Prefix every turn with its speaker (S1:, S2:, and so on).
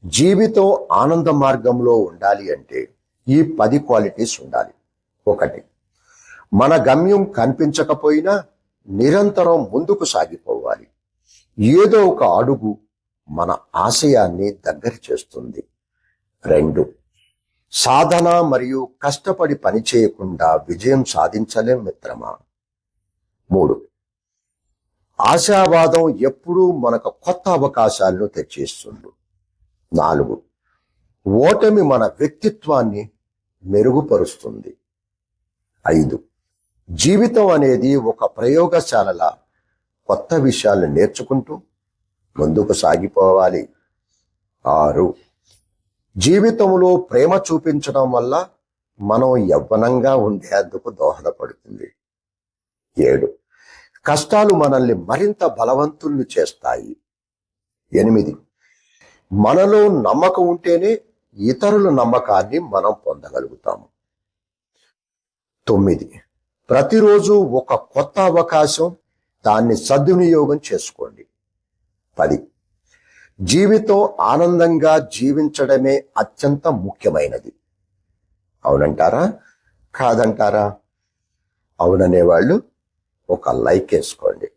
S1: జీవితం ఆనంద మార్గంలో ఉండాలి అంటే ఈ 10 క్వాలిటీస్ ఉండాలి. 1, మన గమ్యం కనిపించకపోయినా నిరంతరం ముందుకు సాగిపోవాలి. ఏదో ఒక అడుగు మన ఆశయాన్ని దగ్గర చేస్తుంది. 2, సాధన మరియు కష్టపడి పని చేయకుండా విజయం సాధించలేం మిత్రమా. 3, ఆశావాదం ఎప్పుడూ మనకు కొత్త అవకాశాలను తెచ్చిస్తుంది. 4, ఓటమి మన వ్యక్తిత్వాన్ని మెరుగుపరుస్తుంది. 5, జీవితం అనేది ఒక ప్రయోగశాలలా కొత్త విషయాలు నేర్చుకుంటూ ముందుకు సాగిపోవాలి. 6, జీవితంలో ప్రేమ చూపించడం వల్ల మనం యవ్వనంగా ఉండేందుకు దోహదపడుతుంది. 7, కష్టాలు మనల్ని మరింత బలవంతుల్ని చేస్తాయి. 8, మనలో నమ్మకం ఉంటేనే ఇతరుల నమ్మకాన్ని మనం పొందగలుగుతాము. 9, ప్రతిరోజు ఒక కొత్త అవకాశం, దాన్ని సద్వినియోగం చేసుకోండి. 10, జీవితం ఆనందంగా జీవించడమే అత్యంత ముఖ్యమైనది. అవునంటారా, కాదంటారా? అవుననేవాళ్ళు ఒక లైక్ వేసుకోండి.